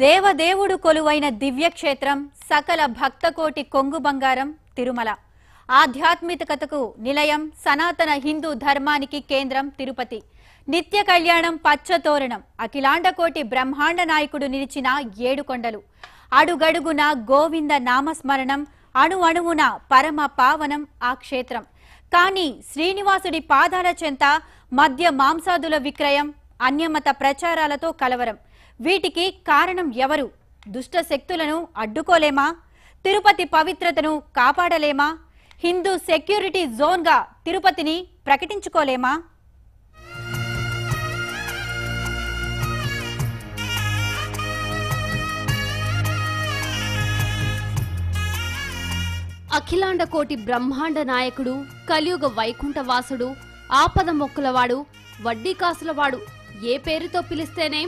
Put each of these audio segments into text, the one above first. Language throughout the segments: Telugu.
దేవదేవుడు కొలువైన దివ్యక్షేత్రం సకల భక్తకోటి కొంగు బంగారం తిరుమల. ఆధ్యాత్మికతకు నిలయం, సనాతన హిందూ ధర్మానికి కేంద్రం తిరుపతి. నిత్య కళ్యాణం, పచ్చతోరణం, అఖిలాండకోటి బ్రహ్మాండ నాయకుడు నిలిచిన 7 కొండలు. అడుగడుగున గోవింద నామస్మరణం, అణు అణువున పరమ పావనం ఆ క్షేత్రం. కానీ శ్రీనివాసుడి పాదాల చెంత మద్య మాంసాదుల విక్రయం, అన్యమత ప్రచారాలతో కలవరం. వీటికి కారణం ఎవరు? దుష్ట శక్తులను అడ్డుకోలేమా? తిరుపతి పవిత్రతను కాపాడలేమా? హిందూ సెక్యూరిటీ జోన్గా తిరుపతిని ప్రకటించుకోలేమా? అఖిలాండ కోటి బ్రహ్మాండ నాయకుడు, కలియుగ వైకుంఠవాసుడు, ఆపద మొక్కులవాడు, వడ్డీ కాసులవాడు, ఏ పేరుతో పిలిస్తేనే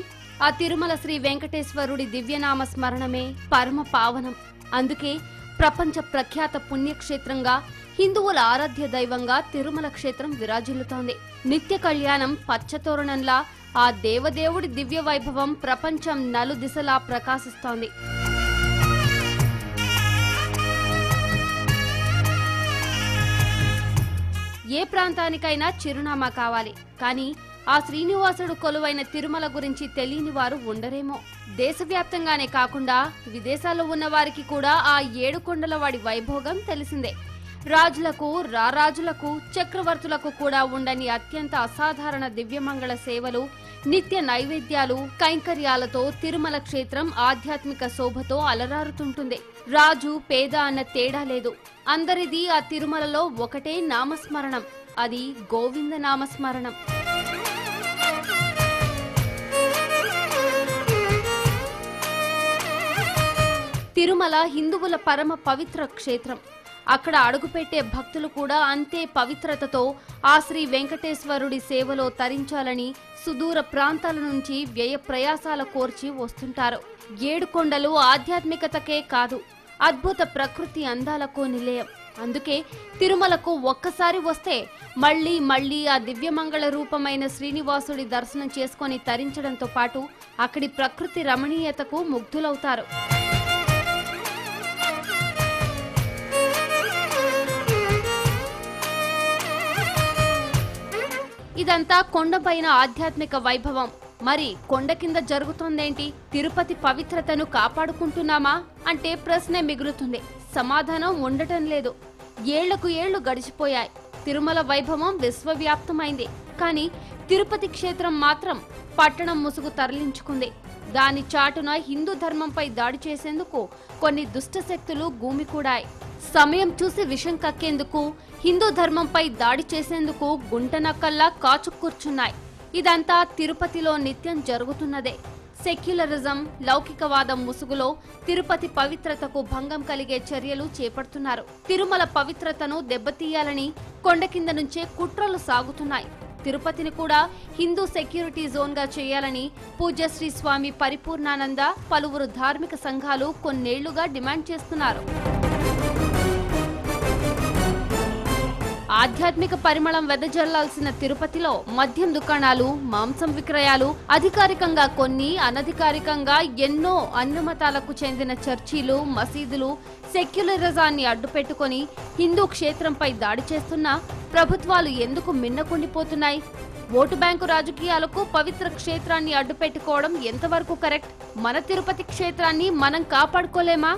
ఆ తిరుమల శ్రీ వెంకటేశ్వరుడి దివ్యనామ స్మరణమే పరమ పావనం. అందుకే ప్రపంచ ప్రఖ్యాత పుణ్యక్షేత్రంగా, హిందువుల ఆరాధ్య దైవంగా తిరుమల క్షేత్రం విరాజిల్లుతోంది. నిత్య కళ్యాణం, పచ్చతోరణంలా ఆ దేవదేవుడి దివ్య వైభవం ప్రపంచం నలుదిశలా ప్రకాశిస్తోంది. ఏ ప్రాంతానికైనా చిరునామా కావాలి, కానీ ఆ శ్రీనివాసుడు కొలువైన తిరుమల గురించి తెలియని వారు ఉండరేమో. దేశవ్యాప్తంగానే కాకుండా విదేశాల్లో ఉన్న వారికి కూడా ఆ 7 కొండల వాడి వైభోగం తెలిసిందే. రాజులకు, రారాజులకు, చక్రవర్తులకు కూడా ఉండని అత్యంత అసాధారణ దివ్యమంగళ సేవలు, నిత్య నైవేద్యాలు, కైంకర్యాలతో తిరుమల క్షేత్రం ఆధ్యాత్మిక శోభతో అలరారుతుంటుంది. రాజు పేద అన్న తేడా లేదు. అందరిది ఆ తిరుమలలో ఒకటే నామస్మరణం, అది గోవింద నామస్మరణం. తిరుమల హిందువుల పరమ పవిత్ర క్షేత్రం. అక్కడ అడుగుపెట్టే భక్తులు కూడా అంతే పవిత్రతతో ఆ శ్రీ వెంకటేశ్వరుడి సేవలో తరించాలని సుదూర ప్రాంతాల నుంచి వ్యయ ప్రయాసాల కోర్చి వస్తుంటారు. 7 కొండలు ఆధ్యాత్మికతకే కాదు, అద్భుత ప్రకృతి అందాలకు నిలయం. అందుకే తిరుమలకు ఒక్కసారి వస్తే మళ్లీ మళ్లీ ఆ దివ్యమంగళ రూపమైన శ్రీనివాసుడి దర్శనం చేసుకొని తరించడంతో పాటు అక్కడి ప్రకృతి రమణీయతకు ముగ్ధులవుతారు. ఇదంతా కొండపైన ఆధ్యాత్మిక వైభవం. మరి కొండ కింద జరుగుతోందేంటి? తిరుపతి పవిత్రతను కాపాడుకుంటున్నామా అంటే ప్రశ్నే మిగులుతుంది. సమాధానం ఉండటం లేదు. ఏళ్లకు ఏళ్లు గడిచిపోయాయి. తిరుమల వైభవం విశ్వవ్యాప్తమైంది. కానీ తిరుపతి క్షేత్రం మాత్రం పట్టణం ముసుగు తరలించుకుంది. దాని చాటున హిందూ ధర్మంపై దాడి చేసేందుకు కొన్ని దుష్టశక్తులు గూమికూడాయి. సమయం చూసి విషం కక్కేందుకు, హిందూ ధర్మంపై దాడి చేసేందుకు గుంటనక్కల్లా కాచు కూర్చున్నాయి. ఇదంతా తిరుపతిలో నిత్యం జరుగుతున్నదే. సెక్యులరిజం, లౌకికవాదం ముసుగులో తిరుపతి పవిత్రతకు భంగం కలిగే చర్యలు చేపడుతున్నారు. తిరుమల పవిత్రతను దెబ్బతీయాలని కొండ కింద నుంచే కుట్రలు సాగుతున్నాయి. తిరుపతిని కూడా హిందూ సెక్యూరిటీ జోన్గా చేయాలని పూజ్యశ్రీ స్వామి పరిపూర్ణానంద, పలువురు ధార్మిక సంఘాలు కొన్నేళ్లుగా డిమాండ్ చేస్తున్నారు. ఆధ్యాత్మిక పరిమళం వెదజల్లాల్సిన తిరుపతిలో మద్యం దుకాణాలు, మాంసం విక్రయాలు, అధికారికంగా కొన్ని, అనధికారికంగా ఎన్నో అన్యమతాలకు చెందిన చర్చీలు, మసీదులు సెక్యులరిజాన్ని అడ్డుపెట్టుకుని హిందూ క్షేత్రంపై దాడి చేస్తున్నా ప్రభుత్వాలు ఎందుకు మిన్నకుండిపోతున్నాయి? ఓటు బ్యాంకు రాజకీయాలకు పవిత్ర క్షేత్రాన్ని అడ్డుపెట్టుకోవడం ఎంతవరకు కరెక్ట్? మన తిరుపతి క్షేత్రాన్ని మనం కాపాడుకోలేమా?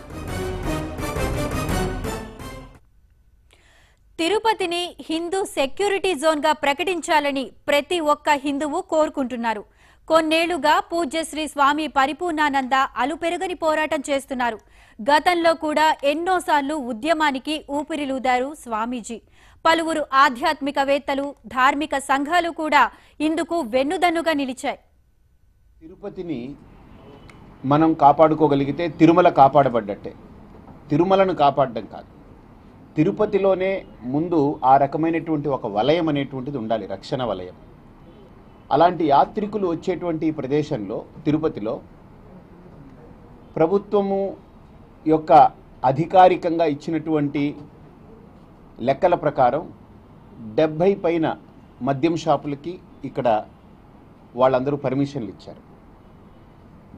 తిరుపతిని హిందూ సెక్యూరిటీ జోన్గా ప్రకటించాలని ప్రతి ఒక్క హిందువు కోరుకుంటున్నారు. కొన్నేళ్లుగా పూజ్యశ్రీ స్వామి పరిపూర్ణానంద అలుపెరుగని పోరాటం చేస్తున్నారు. గతంలో కూడా ఎన్నోసార్లు ఉద్యమానికి ఊపిరిలూదారు స్వామీజీ. పలువురు ఆధ్యాత్మికవేత్తలు, ధార్మిక సంఘాలు కూడా ఇందుకు వెన్నుదన్నుగా నిలిచాయి. తిరుపతిని మనం కాపాడుకోగలిగితే తిరుమల కాపాడబడ్డట్టే. తిరుమలను కాపాడడం కాదు, తిరుపతిలోనే ముందు ఆ రకమైనటువంటి ఒక వలయం అనేటువంటిది ఉండాలి, రక్షణ వలయం. అలాంటి యాత్రికులు వచ్చేటువంటి ప్రదేశంలో, తిరుపతిలో ప్రభుత్వము యొక్క అధికారికంగా ఇచ్చినటువంటి లెక్కల ప్రకారం 70 పైన మద్యం షాపులకి ఇక్కడ వాళ్ళందరూ పర్మిషన్లు ఇచ్చారు.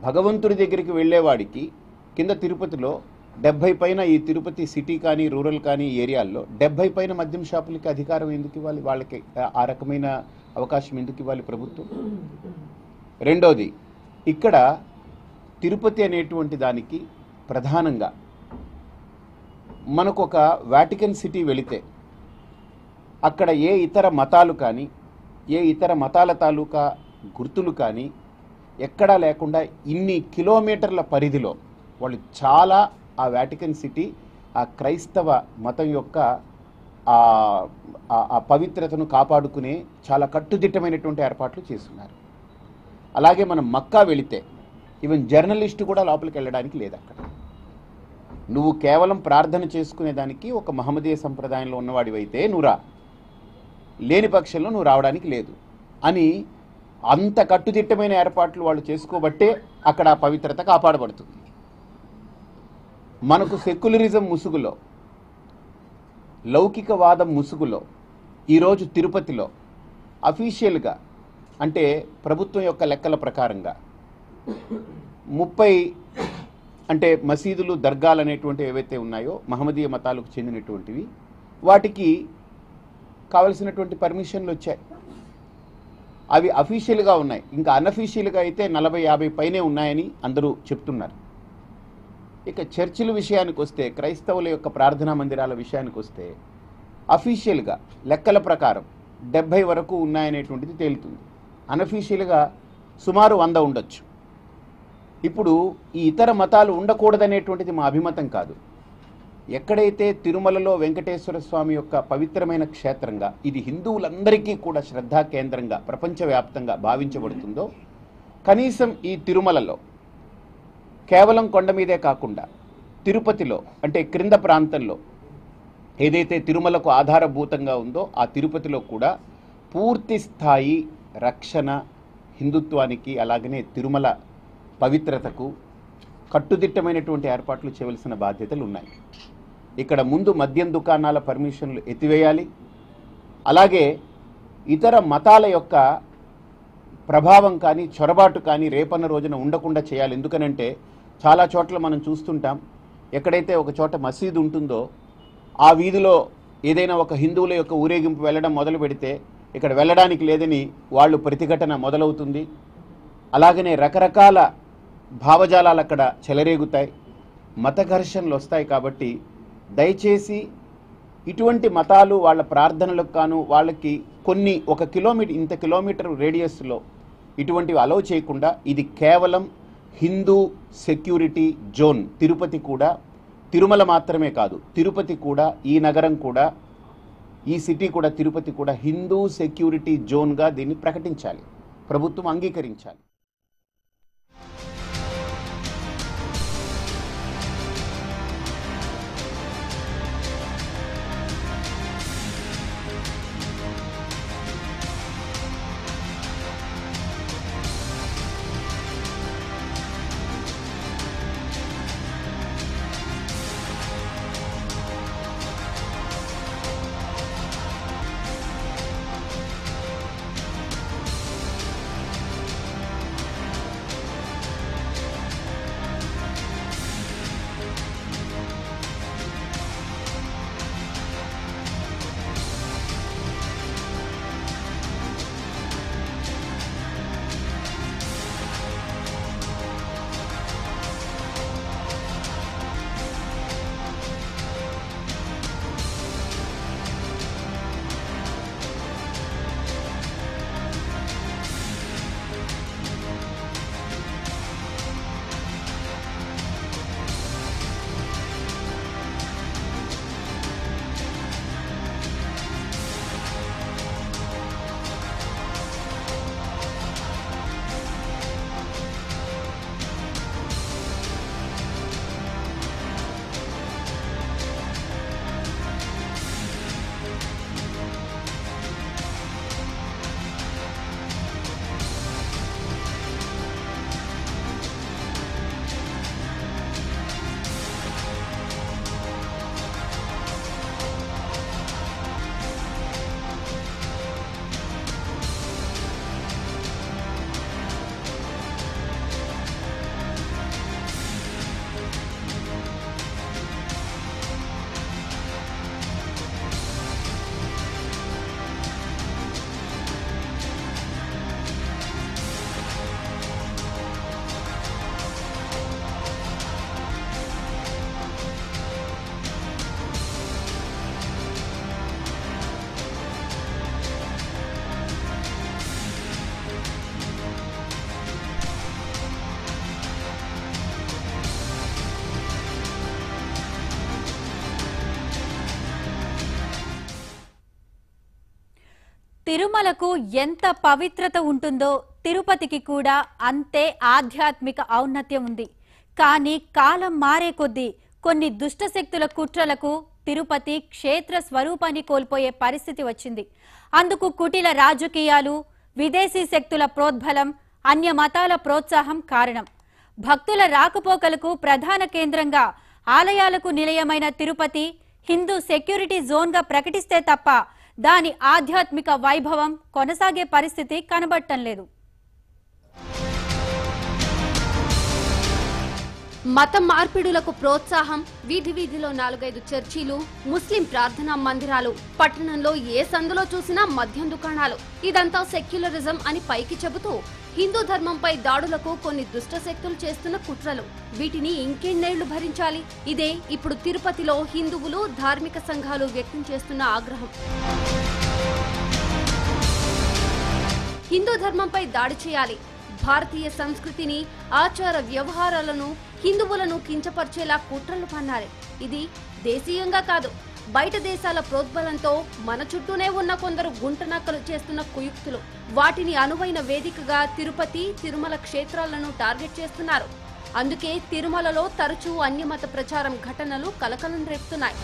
భగవంతుడి దగ్గరికి వెళ్ళేవాడికి కింద తిరుపతిలో 70 పైన ఈ తిరుపతి సిటీ కానీ రూరల్ కానీ ఏరియాల్లో 70 పైన మద్యం షాపులకి అధికారం ఎందుకు ఇవ్వాలి? వాళ్ళకి ఆ రకమైన అవకాశం ఎందుకు ఇవ్వాలి ప్రభుత్వం? రెండోది, ఇక్కడ తిరుపతి అనేటువంటి దానికి ప్రధానంగా మనకు ఒక వాటికన్ సిటీ వెళితే అక్కడ ఏ ఇతర మతాలు కానీ ఏ ఇతర మతాల తాలూకా గుర్తులు కానీ ఎక్కడా లేకుండా ఇన్ని కిలోమీటర్ల పరిధిలో వాళ్ళు చాలా ఆ వాటికన్ సిటీ ఆ క్రైస్తవ మతం యొక్క ఆ పవిత్రతను కాపాడుకునే చాలా కట్టుదిట్టమైనటువంటి ఏర్పాట్లు చేస్తున్నారు. అలాగే మనం మక్కా వెళితే ఈవెన్ జర్నలిస్టు కూడా లోపలికి వెళ్ళడానికి లేదు. అక్కడ నువ్వు కేవలం ప్రార్థన చేసుకునేదానికి ఒక మహమ్మదీయ సంప్రదాయంలో ఉన్నవాడివైతే నువ్వు రా, లేని పక్షంలో నువ్వు రావడానికి లేదు అని అంత కట్టుదిట్టమైన ఏర్పాట్లు వాళ్ళు చేసుకోబట్టే అక్కడ ఆ పవిత్రత కాపాడబడుతుంది. మనకు సెక్యులరిజం ముసుగులో, లౌకికవాదం ముసుగులో ఈరోజు తిరుపతిలో అఫీషియల్గా అంటే ప్రభుత్వం యొక్క లెక్కల ప్రకారంగా 30 అంటే మసీదులు, దర్గాలు అనేటువంటివి ఏవైతే ఉన్నాయో మహమ్మదీయ మతాలకు చెందినటువంటివి, వాటికి కావలసినటువంటి పర్మిషన్లు వచ్చాయి. అవి అఫీషియల్గా ఉన్నాయి. ఇంకా అన్అఫీషియల్గా అయితే 40-50 పైనే ఉన్నాయని అందరూ చెప్తున్నారు. ఇక చర్చిల విషయానికి వస్తే, క్రైస్తవుల యొక్క ప్రార్థనా మందిరాల విషయానికి వస్తే అఫీషియల్గా లెక్కల ప్రకారం 70 వరకు ఉన్నాయనేటువంటిది తేలుతుంది. అన్అఫీషియల్గా సుమారు 100 ఉండొచ్చు. ఇప్పుడు ఈ ఇతర మతాలు ఉండకూడదనేటువంటిది మా అభిమతం కాదు. ఎక్కడైతే తిరుమలలో వెంకటేశ్వర స్వామి యొక్క పవిత్రమైన క్షేత్రంగా ఇది హిందువులందరికీ కూడా శ్రద్ధా కేంద్రంగా ప్రపంచవ్యాప్తంగా భావించబడుతుందో, కనీసం ఈ తిరుమలలో కేవలం కొండ మీదే కాకుండా తిరుపతిలో అంటే క్రింద ప్రాంతంలో ఏదైతే తిరుమలకు ఆధారభూతంగా ఉందో ఆ తిరుపతిలో కూడా పూర్తి స్థాయి రక్షణ హిందుత్వానికి, అలాగనే తిరుమల పవిత్రతకు కట్టుదిట్టమైనటువంటి ఏర్పాట్లు చేయవలసిన బాధ్యతలు ఉన్నాయి. ఇక్కడ ముందు మద్యం దుకాణాల పర్మిషన్లు ఎత్తివేయాలి. అలాగే ఇతర మతాల యొక్క ప్రభావం కానీ చొరబాటు కానీ రేపన్న రోజున ఉండకుండా చేయాలి. ఎందుకనంటే చాలా చోట్ల మనం చూస్తుంటాం, ఎక్కడైతే ఒక చోట మసీదు ఉంటుందో ఆ వీధిలో ఏదైనా ఒక హిందువుల యొక్క ఊరేగింపు వెళ్ళడం మొదలు పెడితే ఇక్కడ వెళ్ళడానికి లేదని వాళ్ళు ప్రతిఘటన మొదలవుతుంది. అలాగనే రకరకాల భావజాలాలు అక్కడ చెలరేగుతాయి, మత ఘర్షణలు వస్తాయి. కాబట్టి దయచేసి ఇటువంటి మతాలు వాళ్ళ ప్రార్థనలకు కాను వాళ్ళకి కొన్ని ఒక ఇంత కిలోమీటర్ రేడియస్లో ఇటువంటివి అలౌ చేయకుండా ఇది కేవలం హిందూ సెక్యూరిటీ జోన్. తిరుపతి కూడా, తిరుమల మాత్రమే కాదు, తిరుపతి కూడా, ఈ నగరం కూడా, ఈ సిటీ కూడా, తిరుపతి కూడా హిందూ సెక్యూరిటీ జోన్గా దీన్ని ప్రకటించాలి, ప్రభుత్వం అంగీకరించాలి. తిరుమలకు ఎంత పవిత్రత ఉంటుందో తిరుపతికి కూడా అంతే ఆధ్యాత్మిక ఔన్నత్యం ఉంది. కానీ కాలం మారే కొద్దీ కొన్ని దుష్టశక్తుల కుట్రలకు తిరుపతి క్షేత్ర స్వరూపాన్ని కోల్పోయే పరిస్థితి వచ్చింది. అందుకు కుటిల రాజకీయాలు, విదేశీ శక్తుల ప్రోద్బలం, అన్య మతాల ప్రోత్సాహం కారణం. భక్తుల రాకపోకలకు ప్రధాన కేంద్రంగా ఆలయాలకు నిలయమైన తిరుపతి హిందూ సెక్యూరిటీ జోన్గా ప్రకటిస్తే తప్ప దాని ఆధ్యాత్మిక వైభవం కొనసాగే పరిస్థితి కనబడటం లేదు. మత మార్పిడులకు ప్రోత్సాహం, వీధి వీధిలో 4-5 చర్చీలు, ముస్లిం ప్రార్థనా మందిరాలు, పట్టణంలో ఏ సందులో చూసినా మద్యం దుకాణాలు, ఇదంతా సెక్యులరిజం అని పైకి చెబుతూ హిందూ ధర్మంపై దాడులకు కొన్ని దుష్ట శక్తులు చేస్తున్న కుట్రలు. వీటిని ఇంకెన్నేళ్లు భరించాలి? ఇదే ఇప్పుడు తిరుపతిలో హిందువులు, ధార్మిక సంఘాలు వ్యక్తం చేస్తున్న ఆగ్రహం. హిందూ ధర్మంపై దాడి చేయాలి, భారతీయ సంస్కృతిని, ఆచార వ్యవహారాలను, హిందువులను కించపరిచేలా కుట్రలు పన్నారు. ఇది దేశీయంగా కాదు, బయట దేశాల ప్రోద్బలంతో మన చుట్టూనే ఉన్న కొందరు గుంటనక్కలు చేస్తున్న కుయుక్తులు. వాటిని అనువైన వేదికగా తిరుపతి, తిరుమల క్షేత్రాలను టార్గెట్ చేస్తున్నారు. అందుకే తిరుమలలో తరచూ అన్యమత ప్రచారం ఘటనలు కలకలం రేపుతున్నాయి.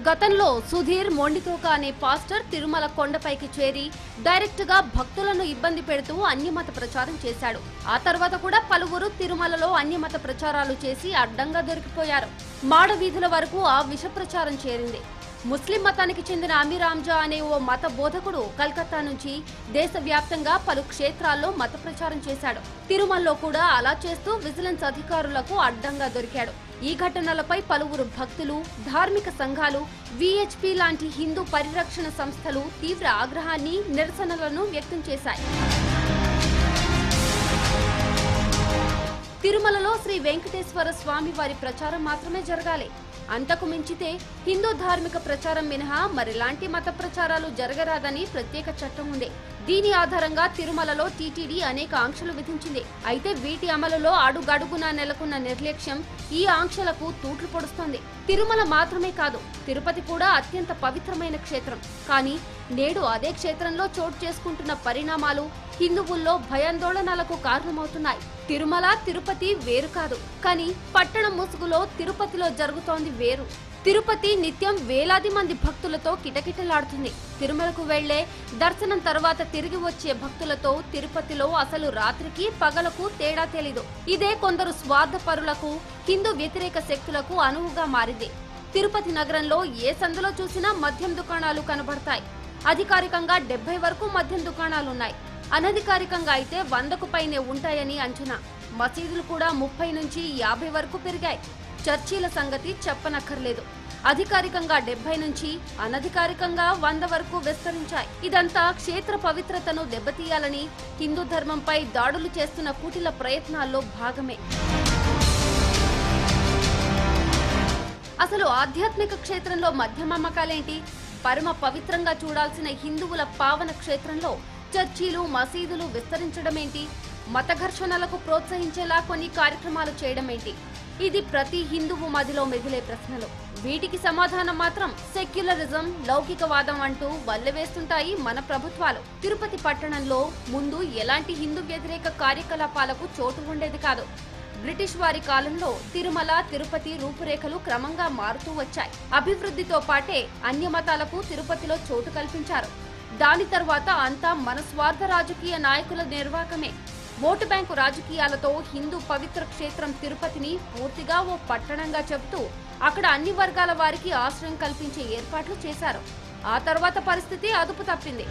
గతంలో సుధీర్ మొండితోక అనే పాస్టర్ తిరుమల కొండపైకి చేరి డైరెక్ట్ గా భక్తులను ఇబ్బంది పెడుతూ అన్యమత ప్రచారం చేశాడు. ఆ తర్వాత కూడా పలువురు తిరుమలలో అన్యమత ప్రచారాలు చేసి అడ్డంగా దొరికిపోయారు. మాడ వీధుల వరకు ఆ విష ప్రచారం చేరింది. ముస్లిం మతానికి చెందిన అమీర్ హంజా అనే ఓ మత బోధకుడు కలకత్తా నుంచి దేశవ్యాప్తంగా పలు క్షేత్రాల్లో మత ప్రచారం చేశాడు. తిరుమలలో కూడా అలా చేస్తూ విజిలెన్స్ అధికారులకు అడ్డంగా దొరికాడు. ఈ ఘటనలపై పలువురు భక్తులు, ధార్మిక సంఘాలు, విహెచ్పి లాంటి హిందూ పరిరక్షణ సంస్థలు తీవ్ర ఆగ్రహాన్ని, నిరసనలను వ్యక్తం చేశాయి. తిరుమలలో శ్రీ వెంకటేశ్వర స్వామి వారి ప్రచారం మాత్రమే జరగాలి. అంతకు మించితే హిందూ ధార్మిక ప్రచారం మినహా మరెలాంటి మత ప్రచారాలు జరగరాదని ప్రత్యేక చట్టం ఉంది. దీని ఆధారంగా తిరుమలలో టీటీడీ అనేక ఆంక్షలు విధించింది. అయితే వీటి అమలులో అడుగడుగునా నెలకొన్న నిర్లక్ష్యం ఈ ఆంక్షలకు తూట్లు పొడుస్తోంది. తిరుమల మాత్రమే కాదు, తిరుపతి కూడా అత్యంత పవిత్రమైన క్షేత్రం. కానీ నేడు అదే క్షేత్రంలో చోటు చేసుకుంటున్న పరిణామాలు హిందువుల్లో భయాందోళనలకు కారణమవుతున్నాయి. తిరుమల, తిరుపతి వేరు కాదు, కానీ పట్టణం ముసుగులో తిరుపతిలో జరుగుతోంది వేరు. తిరుపతి నిత్యం వేలాది మంది భక్తులతో కిటకిటలాడుతుంది. తిరుమలకు వెళ్లే దర్శనం తర్వాత తిరిగి వచ్చే భక్తులతో తిరుపతిలో అసలు రాత్రికి పగలకు తేడా తెలీదు. ఇదే కొందరు స్వార్థపరులకు, హిందూ వ్యతిరేక శక్తులకు అనువుగా మారింది. తిరుపతి నగరంలో ఏ సందులో చూసినా మద్యం దుకాణాలు కనబడతాయి. అధికారికంగా 70 వరకు మద్యం దుకాణాలున్నాయి. అనధికారికంగా అయితే 100కు పైనే ఉంటాయని అంచనా. మసీదులు కూడా 30 నుంచి 50 వరకు పెరిగాయి. చర్చీల సంగతి చెప్పనక్కర్లేదు. అధికారికంగా 70 నుంచి, అనధికారికంగా 100 వరకు విస్తరించాయి. ఇదంతా క్షేత్ర పవిత్రతను దెబ్బతీయాలని హిందూ ధర్మంపై దాడులు చేస్తున్న కుటిల ప్రయత్నాల్లో భాగమే. అసలు ఆధ్యాత్మిక క్షేత్రంలో మద్యం అమ్మకాలేంటి? పరమ పవిత్రంగా చూడాల్సిన హిందువుల పావన క్షేత్రంలో చర్చీలు, మసీదులు విస్తరించడమేంటి? మత ఘర్షణలకు ప్రోత్సహించేలా కొన్ని కార్యక్రమాలు చేయడమేంటి? ఇది ప్రతి హిందువు మదిలో మెదిలే ప్రశ్నలు. వీటికి సమాధానం మాత్రం సెక్యులరిజం, లౌకికవాదం అంటూ వల్లెవేస్తుంటాయి మన ప్రభుత్వాలు. తిరుపతి పట్టణంలో ముందు ఎలాంటి హిందూ వ్యతిరేక కార్యకలాపాలకు చోటు ఉండేది కాదు. బ్రిటిష్ వారి కాలంలో తిరుమల, తిరుపతి రూపురేఖలు క్రమంగా మారుతూ వచ్చాయి. అభివృద్ధితో పాటే అన్య మతాలకు తిరుపతిలో చోటు కల్పించారు. దాని తర్వాత అంతా మన స్వార్థ రాజకీయ నాయకుల నిర్వాకమే. ఓటు బ్యాంకు రాజకీయాలతో హిందూ పవిత్ర క్షేత్రం తిరుపతిని పూర్తిగా ఓ పట్టణంగా చెబుతూ అక్కడ అన్ని వర్గాల వారికి ఆశ్రయం కల్పించే ఏర్పాట్లు చేశారు. ఆ తర్వాత పరిస్థితి అదుపు తప్పింది.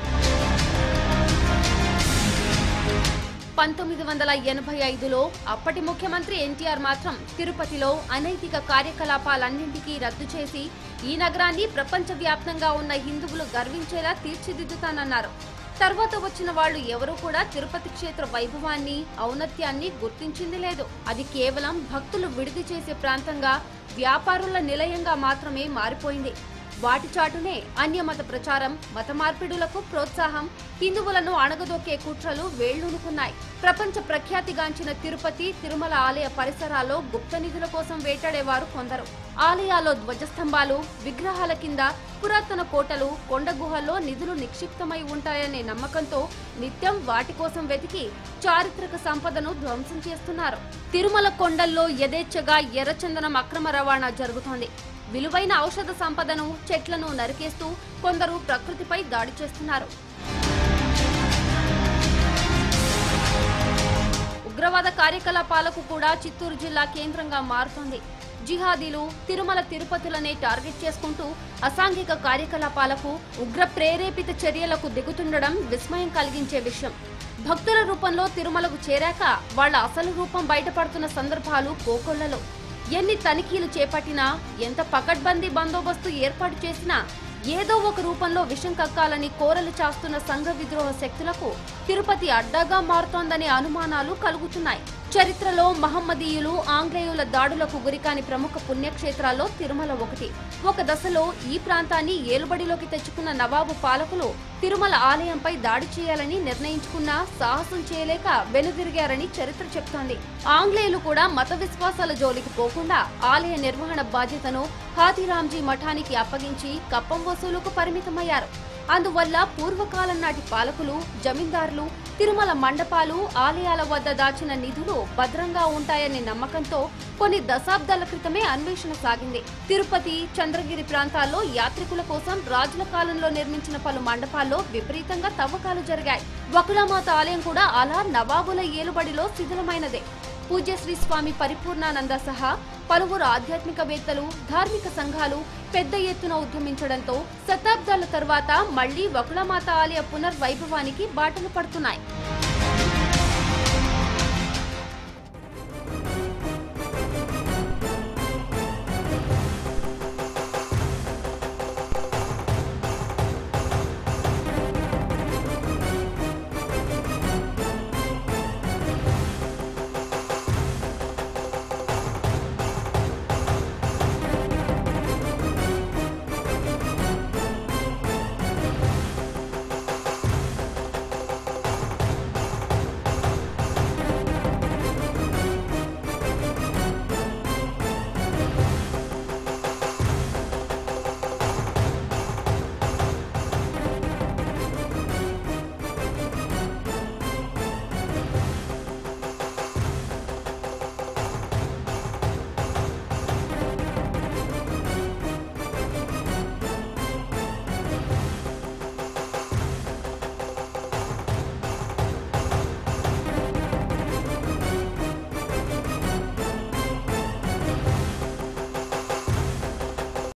1985లో అప్పటి ముఖ్యమంత్రి ఎన్టీఆర్ మాత్రం తిరుపతిలో అనైతిక కార్యకలాపాలన్నింటికీ రద్దు చేసి ఈ నగరాన్ని ప్రపంచవ్యాప్తంగా ఉన్న హిందువులు గర్వించేలా తీర్చిదిద్దుతానన్నారు. తర్వాత వచ్చిన వాళ్లు ఎవరూ కూడా తిరుపతి క్షేత్ర వైభవాన్ని, ఔన్నత్యాన్ని గుర్తించింది లేదు. అది కేవలం భక్తులు విడిది చేసే ప్రాంతంగా, వ్యాపారుల నిలయంగా మాత్రమే మారిపోయింది. వాటి చాటునే అన్యమత ప్రచారం, మత మార్పిడులకు ప్రోత్సాహం, హిందువులను అణగదొక్కే కుట్రలు వేళ్లూనుకున్నాయి. ప్రపంచ ప్రఖ్యాతిగాంచిన తిరుపతి, తిరుమల ఆలయ పరిసరాల్లో గుప్త నిధుల కోసం వేటాడేవారు కొందరు. ఆలయాల్లో ధ్వజస్తంభాలు, విగ్రహాల కింద పురాతన కోటలు, కొండ గుహల్లో నిధులు నిక్షిప్తమై ఉంటాయనే నమ్మకంతో నిత్యం వాటి కోసం వెతికి చారిత్రక సంపదను ధ్వంసం చేస్తున్నారు. తిరుమల కొండల్లో యథేచ్ఛగా ఎర్రచందనం అక్రమ రవాణా జరుగుతోంది. విలువైన ఔషధ సంపదను, చెట్లను నరికేస్తూ కొందరు ప్రకృతిపై దాడి చేస్తున్నారు. ఉగ్రవాద కార్యకలాపాలకు కూడా చిత్తూరు జిల్లా కేంద్రంగా మారుతోంది. జిహాదీలు తిరుమల తిరుపతులనే టార్గెట్ చేసుకుంటూ అసాంఘిక కార్యకలాపాలకు, ఉగ్ర ప్రేరేపిత చర్యలకు దిగుతుండడం విస్మయం కలిగించే విషయం. భక్తుల రూపంలో తిరుమలకు చేరాక వాళ్ల అసలు రూపం బయటపడుతున్న సందర్భాలు కోకొల్లలో. ఎన్ని తనిఖీలు చేపట్టినా, ఎంత పకడ్బందీ బందోబస్తు ఏర్పాటు చేసినా ఏదో ఒక రూపంలో విషం కక్కాలని కోరలు చాస్తున్న సంఘ విద్రోహ శక్తులకు తిరుపతి అడ్డాగా మారుతోందనే అనుమానాలు కలుగుతున్నాయి. చరిత్రలో మహమ్మదీయులు, ఆంగ్లేయుల దాడులకు గురికాని ప్రముఖ పుణ్యక్షేత్రాల్లో తిరుమల ఒకటి. ఒక దశలో ఈ ప్రాంతాన్ని ఏలుబడిలోకి తెచ్చుకున్న నవాబు పాలకులు తిరుమల ఆలయంపై దాడి చేయాలని నిర్ణయించుకున్నా సాహసం చేయలేక వెనుదిరిగారని చరిత్ర చెప్తోంది. ఆంగ్లేయులు కూడా మత విశ్వాసాల జోలికి పోకుండా ఆలయ నిర్వహణ బాధ్యతను హాథీరాంజీ మఠానికి అప్పగించి కప్పం వసూలుకు పరిమితమయ్యారు. అందువల్ల పూర్వకాలం నాటి పాలకులు, జమీందారులు తిరుమల మండపాలు, ఆలయాల వద్ద దాచిన నిధులు భద్రంగా ఉంటాయనే నమ్మకంతో కొన్ని దశాబ్దాల క్రితమే అన్వేషణ సాగింది. తిరుపతి, చంద్రగిరి ప్రాంతాల్లో యాత్రికుల కోసం రాజుల కాలంలో నిర్మించిన పలు మండపాల్లో విపరీతంగా తవ్వకాలు జరిగాయి. వకులామాత ఆలయం కూడా అలా నవాబుల ఏలుబడిలో శిథిలమైనదే. పూజ్యశ్రీ స్వామి పరిపూర్ణానంద సహా పలువురు ఆధ్యాత్మికవేత్తలు, ధార్మిక సంఘాలు పెద్ద ఎత్తున ఉద్యమించడంతో శతాబ్దాల తర్వాత మళ్లీ వకులామాత ఆలయ పునర్వైభవానికి బాటలు పడుతున్నాయి.